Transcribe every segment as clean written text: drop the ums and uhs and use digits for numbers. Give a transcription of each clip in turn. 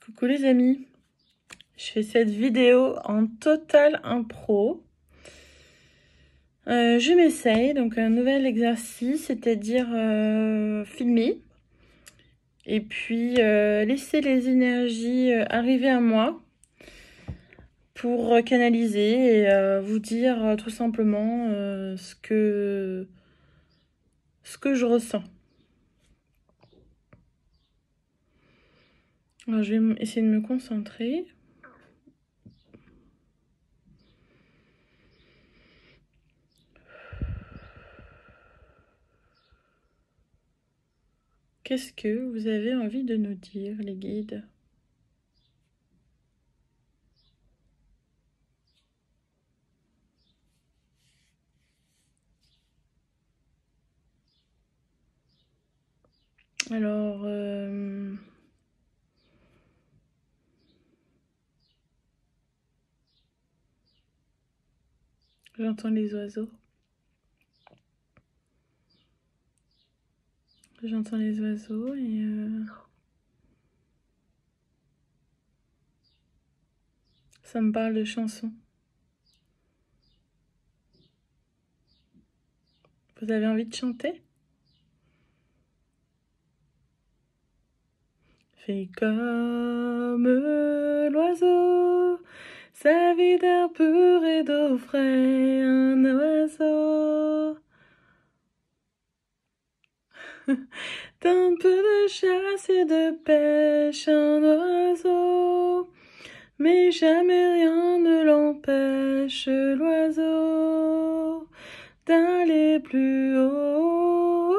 Coucou les amis, je fais cette vidéo en total impro. Je m'essaye, donc un nouvel exercice, c'est-à-dire filmer et puis laisser les énergies arriver à moi pour canaliser et vous dire tout simplement ce que je ressens. Alors, je vais essayer de me concentrer. Qu'est-ce que vous avez envie de nous dire, les guides ? Alors, j'entends les oiseaux. J'entends les oiseaux et ça me parle de chansons. Vous avez envie de chanter ? Fais comme l'oiseau, sa vie d'air pur et d'eau frais, un oiseau. D'un peu de chasse et de pêche, un oiseau. Mais jamais rien ne l'empêche, l'oiseau, d'aller plus haut.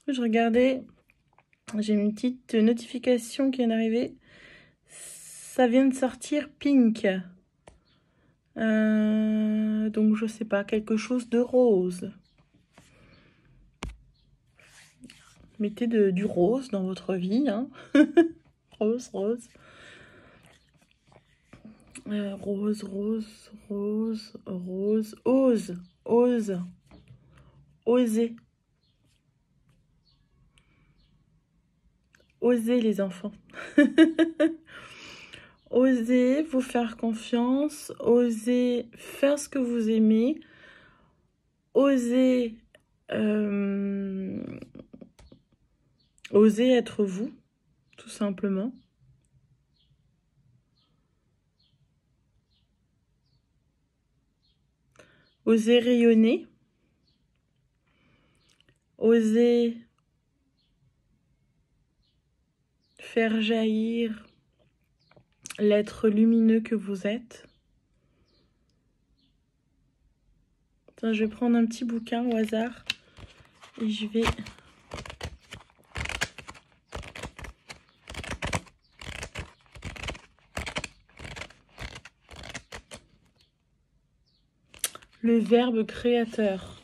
Je regardais, j'ai une petite notification qui vient d'arriver. Ça vient de sortir Pink. Donc je sais pas, quelque chose de rose. Mettez du rose dans votre vie, hein. Rose. Rose. Ose. Osez. Osez les enfants. Osez vous faire confiance. Osez faire ce que vous aimez. Osez être vous, tout simplement. Osez rayonner. Osez faire jaillir l'être lumineux que vous êtes. Attends, je vais prendre un petit bouquin au hasard et je vais... Le verbe créateur.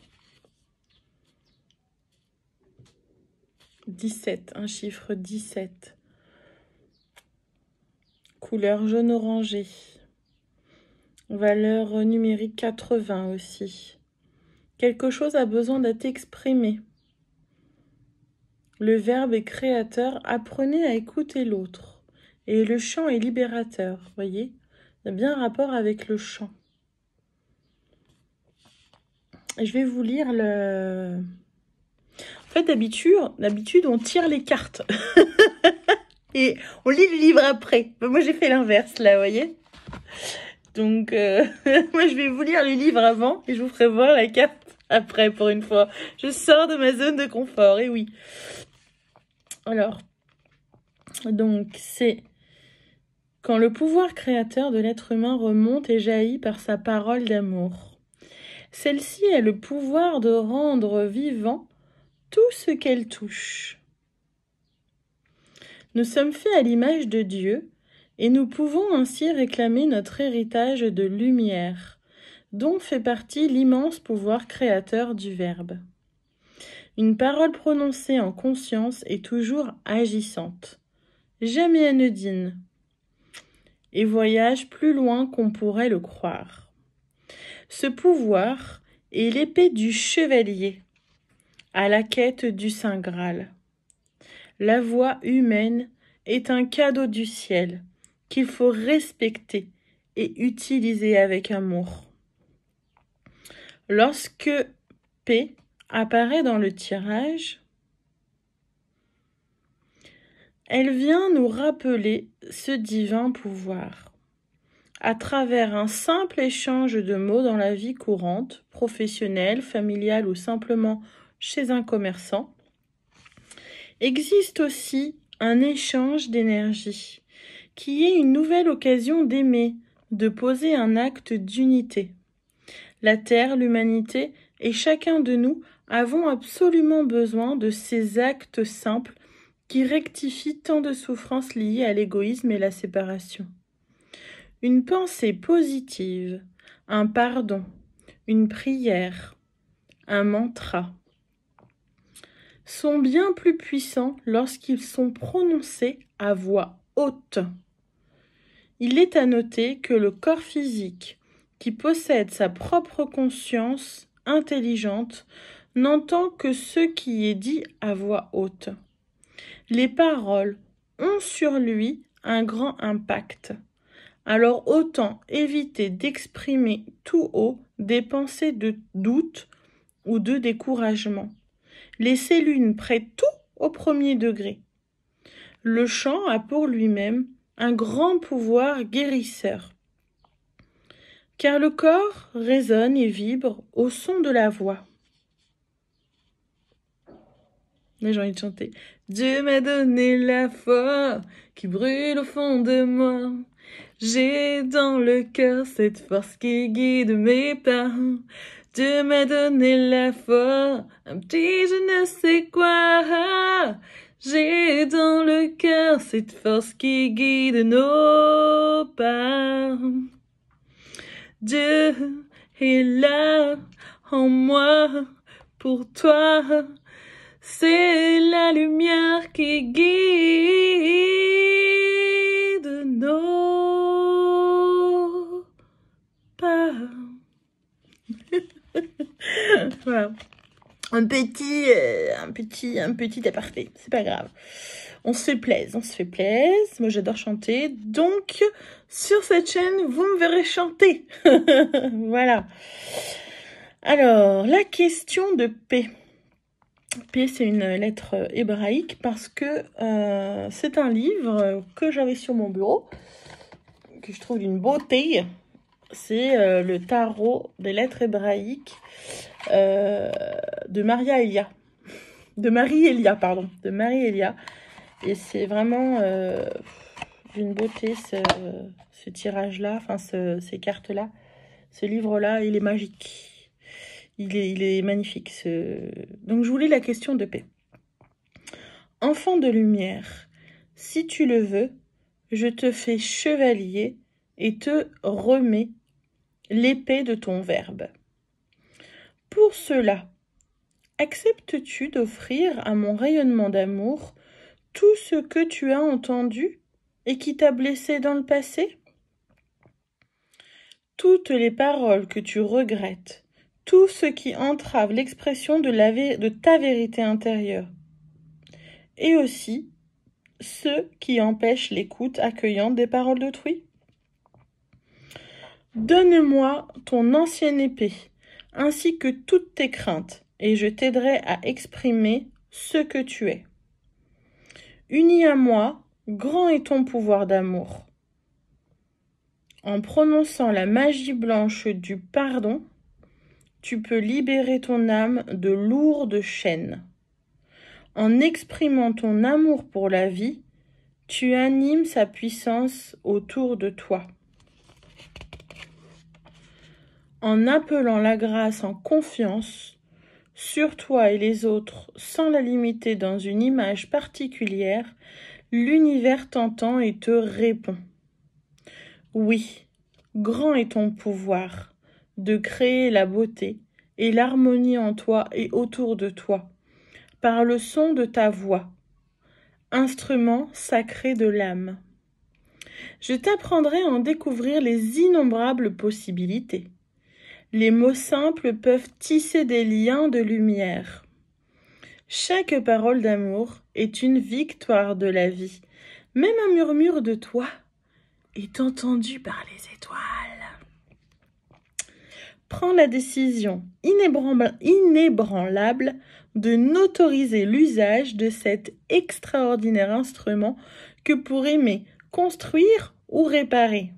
17, un chiffre 17. Couleur jaune orangé. Valeur numérique 80 aussi. Quelque chose a besoin d'être exprimé. Le verbe est créateur. Apprenez à écouter l'autre. Et le chant est libérateur. Voyez, il y a bien un rapport avec le chant. Je vais vous lire le... En fait, d'habitude, on tire les cartes. Et on lit le livre après. Moi, j'ai fait l'inverse, là, vous voyez. Donc, moi, je vais vous lire le livre avant et je vous ferai voir la carte après, pour une fois. Je sors de ma zone de confort, et oui. Alors, donc, c'est... Quand le pouvoir créateur de l'être humain remonte et jaillit par sa parole d'amour. Celle-ci a le pouvoir de rendre vivant tout ce qu'elle touche. Nous sommes faits à l'image de Dieu et nous pouvons ainsi réclamer notre héritage de lumière, dont fait partie l'immense pouvoir créateur du Verbe. Une parole prononcée en conscience est toujours agissante, jamais anodine, et voyage plus loin qu'on pourrait le croire. Ce pouvoir est l'épée du chevalier, à la quête du Saint Graal. La voix humaine est un cadeau du ciel qu'il faut respecter et utiliser avec amour. Lorsque P apparaît dans le tirage, elle vient nous rappeler ce divin pouvoir. À travers un simple échange de mots dans la vie courante, professionnelle, familiale ou simplement chez un commerçant, existe aussi un échange d'énergie, qui est une nouvelle occasion d'aimer, de poser un acte d'unité. La Terre, l'humanité et chacun de nous avons absolument besoin de ces actes simples qui rectifient tant de souffrances liées à l'égoïsme et la séparation. Une pensée positive, un pardon, une prière, un mantra sont bien plus puissants lorsqu'ils sont prononcés à voix haute. Il est à noter que le corps physique, qui possède sa propre conscience intelligente, n'entend que ce qui est dit à voix haute. Les paroles ont sur lui un grand impact. Alors autant éviter d'exprimer tout haut des pensées de doute ou de découragement. Laissez l'une prête tout au premier degré. Le chant a pour lui-même un grand pouvoir guérisseur, car le corps résonne et vibre au son de la voix. Là, j'ai envie de chanter. Dieu m'a donné la foi qui brûle au fond de moi. J'ai dans le cœur cette force qui guide mes pas. Dieu m'a donné la foi, un petit je ne sais quoi. J'ai dans le cœur cette force qui guide nos pas. Dieu est là en moi pour toi. C'est la lumière qui guide nos pas. Voilà. Un petit aparté, c'est pas grave. On se fait plaisir, Moi, j'adore chanter. Donc, sur cette chaîne, vous me verrez chanter. Voilà. Alors, la question de P. P, c'est une lettre hébraïque parce que c'est un livre que j'avais sur mon bureau, que je trouve d'une beauté. C'est le tarot des lettres hébraïques de Marie-Elia. Et c'est vraiment d'une beauté ce tirage-là, enfin ces cartes-là. Ce livre-là, il est magique. Il est magnifique. Donc, je vous lis la question de P. Enfant de lumière, si tu le veux, je te fais chevalier et te remets l'épée de ton verbe. Pour cela, acceptes-tu d'offrir à mon rayonnement d'amour tout ce que tu as entendu et qui t'a blessé dans le passé? Toutes les paroles que tu regrettes, tout ce qui entrave l'expression de ta vérité intérieure, et aussi ceux qui empêchent l'écoute accueillante des paroles d'autrui. Donne-moi ton ancienne épée, ainsi que toutes tes craintes, et je t'aiderai à exprimer ce que tu es. Unis à moi, grand est ton pouvoir d'amour. En prononçant la magie blanche du pardon, tu peux libérer ton âme de lourdes chaînes. En exprimant ton amour pour la vie, tu animes sa puissance autour de toi. En appelant la grâce en confiance, sur toi et les autres, sans la limiter dans une image particulière, l'univers t'entend et te répond. Oui, grand est ton pouvoir de créer la beauté et l'harmonie en toi et autour de toi, par le son de ta voix, instrument sacré de l'âme. Je t'apprendrai à en découvrir les innombrables possibilités. Les mots simples peuvent tisser des liens de lumière. Chaque parole d'amour est une victoire de la vie. Même un murmure de toi est entendu par les étoiles. Prends la décision inébranlable de n'autoriser l'usage de cet extraordinaire instrument que pour aimer, construire ou réparer.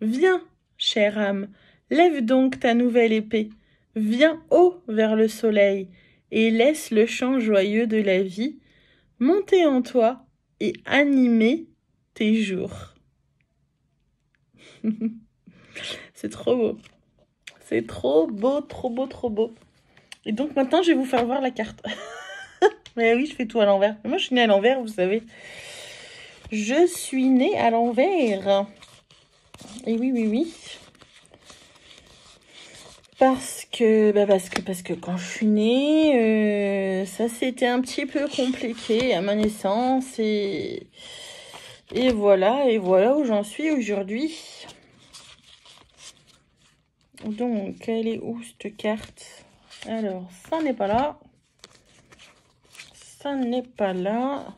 Viens, chère âme, lève donc ta nouvelle épée, viens haut vers le soleil et laisse le chant joyeux de la vie monter en toi et animer tes jours. C'est trop beau. C'est trop beau, trop beau, trop beau. Et donc maintenant, je vais vous faire voir la carte. Mais oui, je fais tout à l'envers. Moi, je suis née à l'envers, vous savez. Je suis née à l'envers. Et oui, oui, oui. Parce que quand je suis née, ça c'était un petit peu compliqué à ma naissance. Et voilà où j'en suis aujourd'hui. Donc, elle est où cette carte? Alors, ça n'est pas là. Ça n'est pas là.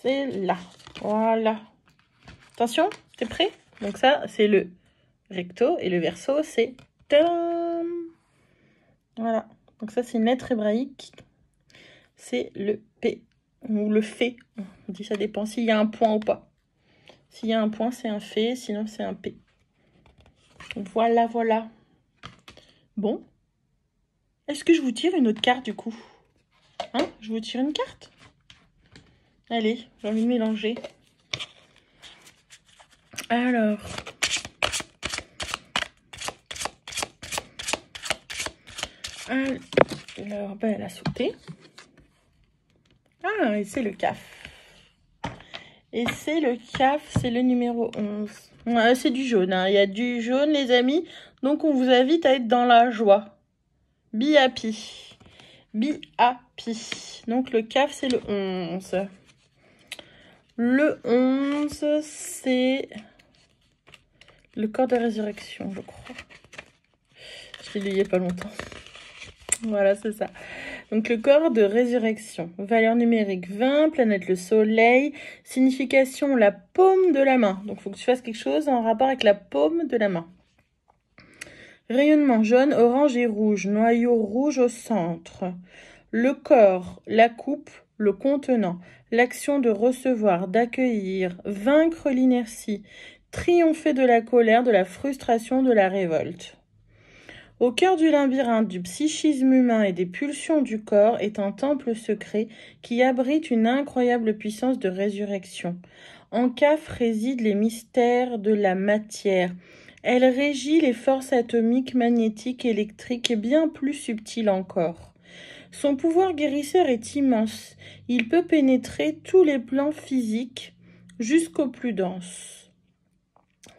C'est là. Voilà. Attention, t'es prêt? Donc ça, c'est le recto. Et le verso, c'est... tadam! Voilà. Donc ça, c'est une lettre hébraïque. C'est le P. Ou le F. On dit ça dépend s'il y a un point ou pas. S'il y a un point, c'est un F. Sinon, c'est un P. Voilà, voilà. Bon. Est-ce que je vous tire une autre carte, du coup? Hein? Je vous tire une carte? Allez, j'ai envie de mélanger. Alors. Alors, ben, elle a sauté. Ah, et c'est le CAF. Et c'est le CAF, c'est le numéro 11. Ouais, c'est du jaune, hein. Il y a du jaune, les amis. Donc, on vous invite à être dans la joie. Be happy. Be happy. Donc, le CAF, c'est le 11. Le 11, c'est le corps de résurrection, je crois. Je l'ai lu il n'y a pas longtemps. Voilà, c'est ça. Donc, le corps de résurrection. Valeur numérique 20, planète le soleil. Signification, la paume de la main. Donc, il faut que tu fasses quelque chose en rapport avec la paume de la main. Rayonnement jaune, orange et rouge. Noyau rouge au centre. Le corps, la coupe, le contenant. L'action de recevoir, d'accueillir, vaincre l'inertie. Triompher de la colère, de la frustration, de la révolte. Au cœur du labyrinthe du psychisme humain et des pulsions du corps est un temple secret qui abrite une incroyable puissance de résurrection. En CAF résident les mystères de la matière. Elle régit les forces atomiques, magnétiques, électriques et bien plus subtiles encore. Son pouvoir guérisseur est immense. Il peut pénétrer tous les plans physiques jusqu'au plus dense.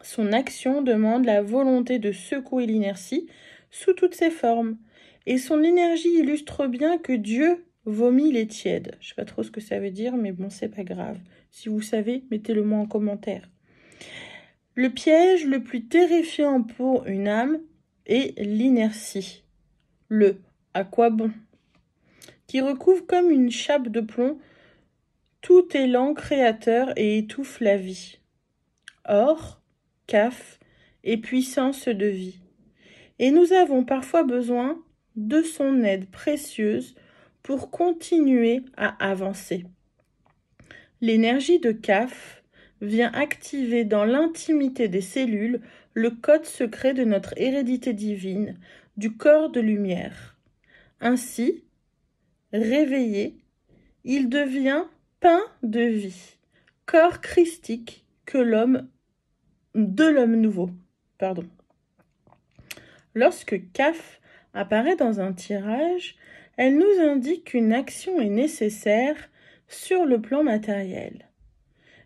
Son action demande la volonté de secouer l'inertie sous toutes ses formes. Et son énergie illustre bien que Dieu vomit les tièdes. Je ne sais pas trop ce que ça veut dire, mais bon, c'est pas grave. Si vous savez, mettez-le moi en commentaire. Le piège le plus terrifiant pour une âme est l'inertie. Le « à quoi bon ?» qui recouvre comme une chape de plomb tout élan créateur et étouffe la vie. Or, CAF est puissance de vie. Et nous avons parfois besoin de son aide précieuse pour continuer à avancer. L'énergie de CAF vient activer dans l'intimité des cellules le code secret de notre hérédité divine, du corps de lumière. Ainsi, réveillé, il devient pain de vie, corps christique de l'homme nouveau. Lorsque CAF apparaît dans un tirage, elle nous indique qu'une action est nécessaire sur le plan matériel.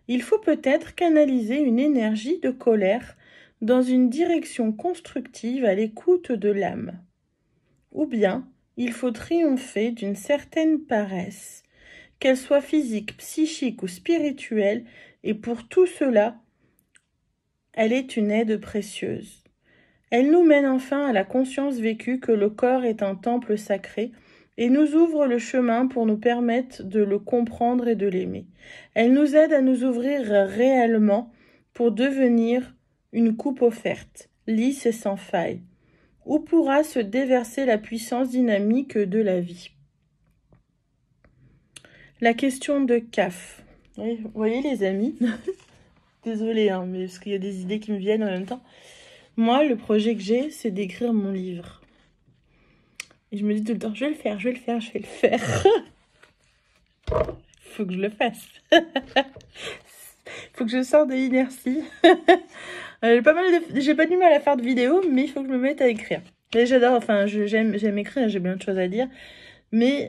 Il faut peut-être canaliser une énergie de colère dans une direction constructive à l'écoute de l'âme. Ou bien, il faut triompher d'une certaine paresse, qu'elle soit physique, psychique ou spirituelle, et pour tout cela, elle est une aide précieuse. Elle nous mène enfin à la conscience vécue que le corps est un temple sacré et nous ouvre le chemin pour nous permettre de le comprendre et de l'aimer. Elle nous aide à nous ouvrir réellement pour devenir une coupe offerte, lisse et sans faille, où pourra se déverser la puissance dynamique de la vie. La question de CAF. Oui, vous voyez les amis, désolée, hein, mais parce qu'il y a des idées qui me viennent en même temps. Moi, le projet que j'ai, c'est d'écrire mon livre. Et je me dis tout le temps, je vais le faire, je vais le faire, je vais le faire. Faut que je le fasse. Faut que je sorte de l'inertie. J'ai pas du mal à faire de vidéos, mais il faut que je me mette à écrire. Et j'adore, enfin, j'aime écrire, j'ai plein de choses à dire. Mais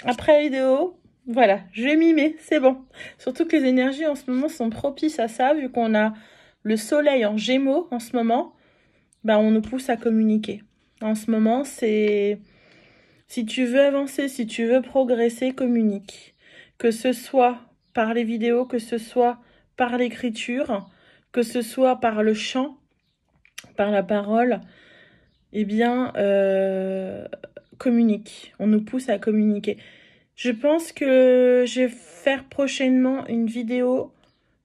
après la vidéo, voilà, je vais mimer, c'est bon. Surtout que les énergies en ce moment sont propices à ça, vu qu'on a le soleil en Gémeaux en ce moment, bah on nous pousse à communiquer. En ce moment, c'est... Si tu veux avancer, si tu veux progresser, communique. Que ce soit par les vidéos, que ce soit par l'écriture, que ce soit par le chant, par la parole, eh bien, communique. On nous pousse à communiquer. Je pense que je vais faire prochainement une vidéo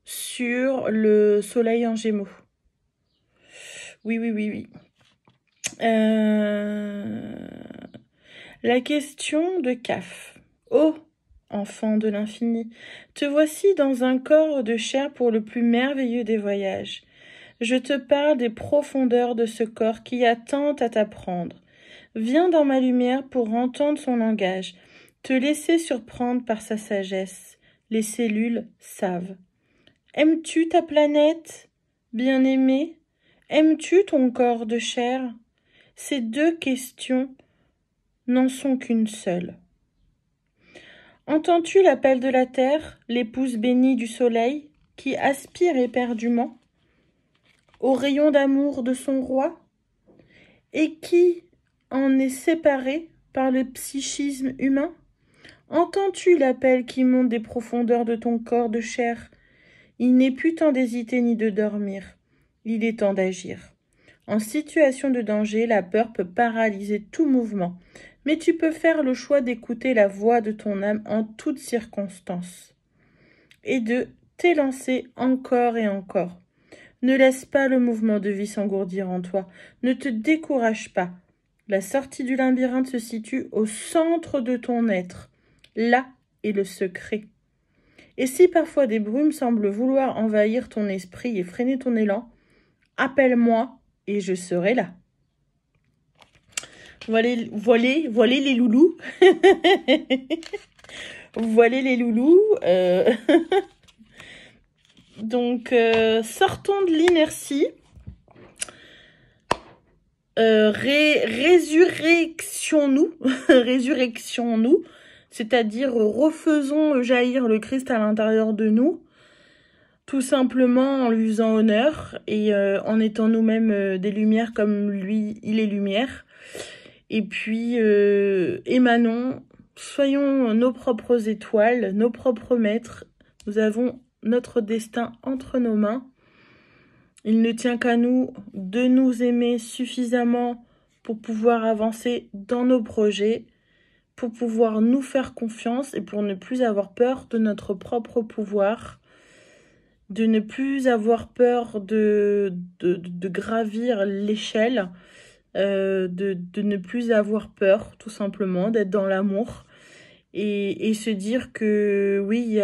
sur le soleil en Gémeaux. Oui. La question de CAF. Oh, enfant de l'infini, te voici dans un corps de chair pour le plus merveilleux des voyages. Je te parle des profondeurs de ce corps qui a tant à t'apprendre. Viens dans ma lumière pour entendre son langage, te laisser surprendre par sa sagesse. Les cellules savent. Aimes-tu ta planète, bien-aimé? Aimes-tu ton corps de chair? Ces deux questions n'en sont qu'une seule. Entends-tu l'appel de la terre, l'épouse bénie du soleil, qui aspire éperdument au rayon d'amour de son roi, et qui en est séparée par le psychisme humain? Entends-tu l'appel qui monte des profondeurs de ton corps de chair? Il n'est plus temps d'hésiter ni de dormir, il est temps d'agir. En situation de danger, la peur peut paralyser tout mouvement, mais tu peux faire le choix d'écouter la voix de ton âme en toutes circonstances et de t'élancer encore et encore. Ne laisse pas le mouvement de vie s'engourdir en toi, ne te décourage pas. La sortie du labyrinthe se situe au centre de ton être. Là est le secret. Et si parfois des brumes semblent vouloir envahir ton esprit et freiner ton élan, appelle-moi et je serai là. Voilà les loulous. Voilà les loulous. Donc, sortons de l'inertie. Résurrectionnons-nous. Résurrectionnons-nous. C'est-à-dire, refaisons jaillir le Christ à l'intérieur de nous. Tout simplement en lui faisant honneur et en étant nous-mêmes des lumières comme lui, il est lumière. Et puis, émanons, soyons nos propres étoiles, nos propres maîtres. Nous avons notre destin entre nos mains. Il ne tient qu'à nous de nous aimer suffisamment pour pouvoir avancer dans nos projets, pour pouvoir nous faire confiance et pour ne plus avoir peur de notre propre pouvoir, de ne plus avoir peur de gravir l'échelle, de ne plus avoir peur, tout simplement, d'être dans l'amour et se dire que oui, il y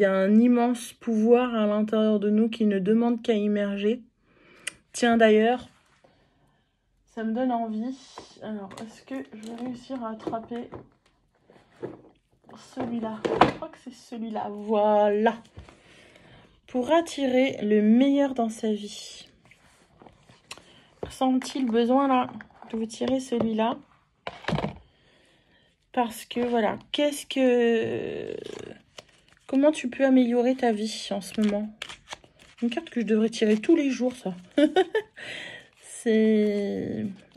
a un immense pouvoir à l'intérieur de nous qui ne demande qu'à immerger. Tiens, d'ailleurs, ça me donne envie. Alors, est-ce que je vais réussir à attraper celui-là? Je crois que c'est celui-là. Voilà. Pour attirer le meilleur dans sa vie. Ressent-il le besoin là de vous tirer celui-là? Parce que voilà, comment tu peux améliorer ta vie en ce moment? Une carte que je devrais tirer tous les jours, ça.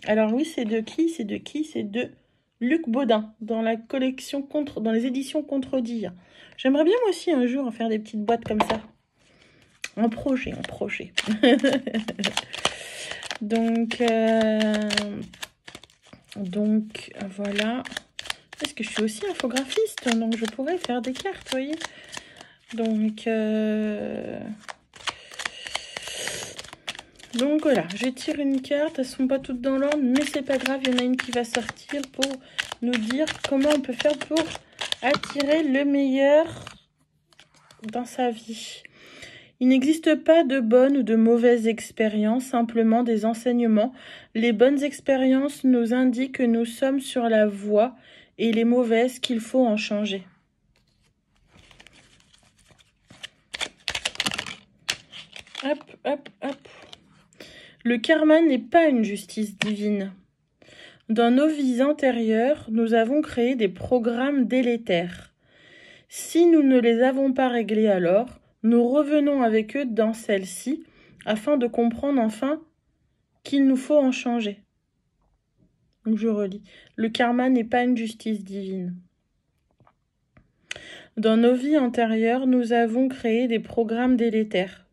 Alors oui, c'est de qui? C'est de Luc Baudin, dans la collection dans les éditions Contredire. J'aimerais bien moi aussi un jour faire des petites boîtes comme ça. En projet. Donc, voilà. Parce que je suis aussi infographiste, donc je pourrais faire des cartes, vous voyez. Donc voilà, je tire une carte, elles sont pas toutes dans l'ordre, mais c'est pas grave, il y en a une qui va sortir pour nous dire comment on peut faire pour attirer le meilleur dans sa vie. Il n'existe pas de bonnes ou de mauvaises expériences, simplement des enseignements. Les bonnes expériences nous indiquent que nous sommes sur la voie et les mauvaises qu'il faut en changer. Hop, hop, hop. Le karma n'est pas une justice divine. Dans nos vies antérieures, nous avons créé des programmes délétères. Si nous ne les avons pas réglés alors, nous revenons avec eux dans celle-ci, afin de comprendre enfin qu'il nous faut en changer. Donc je relis. Le karma n'est pas une justice divine. Dans nos vies antérieures, nous avons créé des programmes délétères.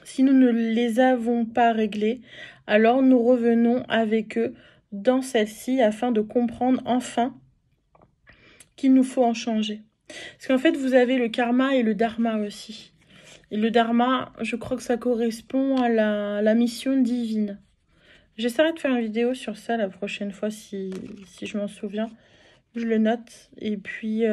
Si nous ne les avons pas réglés, alors nous revenons avec eux dans celle-ci afin de comprendre enfin qu'il nous faut en changer. Parce qu'en fait, vous avez le karma et le dharma aussi. Et le dharma, je crois que ça correspond à la mission divine. J'essaierai de faire une vidéo sur ça la prochaine fois si je m'en souviens. Je le note. Et puis, essayer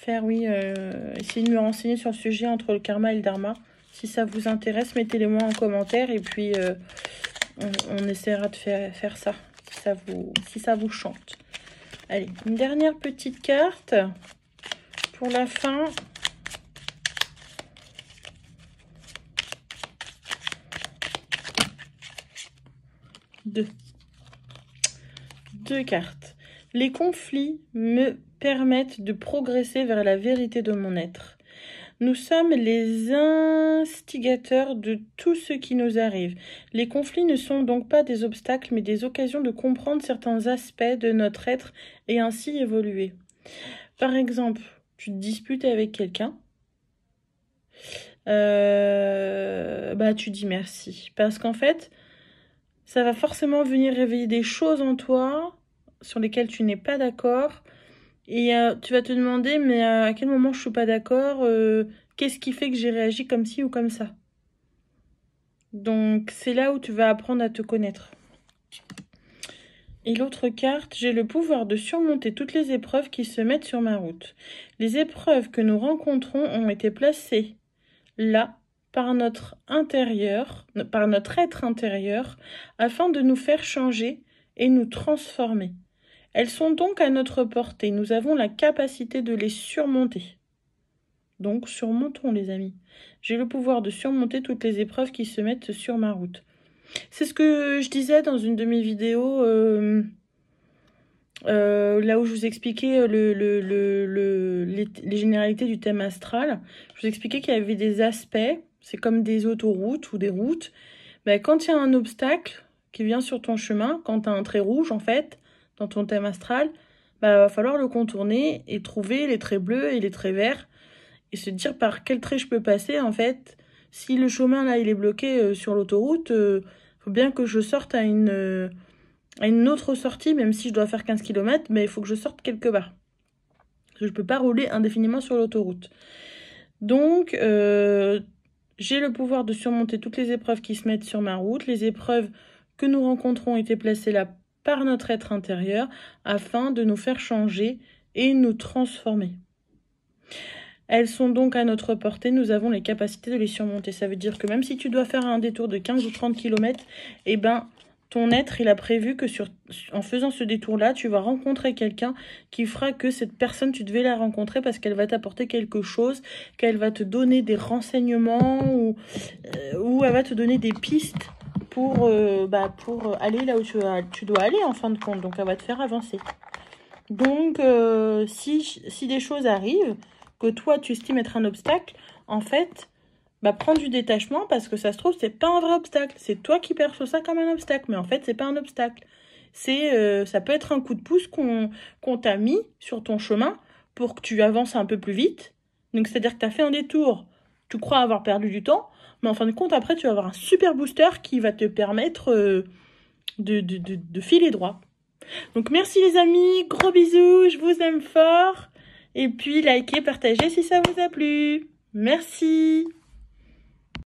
de me renseigner sur le sujet entre le karma et le dharma. Si ça vous intéresse, mettez-les-moi en commentaire. Et puis, on essaiera de faire ça, si ça vous chante. Allez, une dernière petite carte pour la fin. Deux cartes. Les conflits me permettent de progresser vers la vérité de mon être. Nous sommes les instigateurs de tout ce qui nous arrive. Les conflits ne sont donc pas des obstacles, mais des occasions de comprendre certains aspects de notre être et ainsi évoluer. Par exemple, tu te disputes avec quelqu'un, tu dis merci. Parce qu'en fait, ça va forcément venir réveiller des choses en toi sur lesquelles tu n'es pas d'accord. Et tu vas te demander, mais à quel moment je suis pas d'accord, qu'est-ce qui fait que j'ai réagi comme ci ou comme ça? Donc, c'est là où tu vas apprendre à te connaître. Et l'autre carte, j'ai le pouvoir de surmonter toutes les épreuves qui se mettent sur ma route. Les épreuves que nous rencontrons ont été placées là, par notre être intérieur, afin de nous faire changer et nous transformer. Elles sont donc à notre portée. Nous avons la capacité de les surmonter. Donc, surmontons, les amis. J'ai le pouvoir de surmonter toutes les épreuves qui se mettent sur ma route. C'est ce que je disais dans une de mes vidéos, là où je vous expliquais les généralités du thème astral. Je vous expliquais qu'il y avait des aspects, c'est comme des autoroutes ou des routes. Quand il y a un obstacle qui vient sur ton chemin, quand tu as un trait rouge, en fait, dans ton thème astral, va falloir le contourner et trouver les traits bleus et les traits verts et se dire par quel trait je peux passer, en fait. Si le chemin, là, il est bloqué sur l'autoroute, faut bien que je sorte à une autre sortie, même si je dois faire 15 km, mais il faut que je sorte quelque part. Je ne peux pas rouler indéfiniment sur l'autoroute. Donc, j'ai le pouvoir de surmonter toutes les épreuves qui se mettent sur ma route. Les épreuves que nous rencontrons ont été placées là par notre être intérieur afin de nous faire changer et nous transformer. Elles sont donc à notre portée, nous avons les capacités de les surmonter. Ça veut dire que même si tu dois faire un détour de 15 ou 30 km, ton être, il a prévu que en faisant ce détour-là, tu vas rencontrer quelqu'un qui fera que cette personne, tu devais la rencontrer parce qu'elle va t'apporter quelque chose, qu'elle va te donner des renseignements ou elle va te donner des pistes pour aller là où tu dois aller en fin de compte. Donc, elle va te faire avancer. Donc, si des choses arrivent que toi, tu estimes être un obstacle, en fait, prends du détachement parce que ça se trouve, c'est pas un vrai obstacle. C'est toi qui perçois ça comme un obstacle. Mais en fait, c'est pas un obstacle. Ça peut être un coup de pouce qu'on t'a mis sur ton chemin pour que tu avances un peu plus vite. Donc, c'est-à-dire que tu as fait un détour. Tu crois avoir perdu du temps. Mais en fin de compte, après, tu vas avoir un super booster qui va te permettre de filer droit. Donc merci les amis, gros bisous, je vous aime fort. Et puis likez, partagez si ça vous a plu. Merci.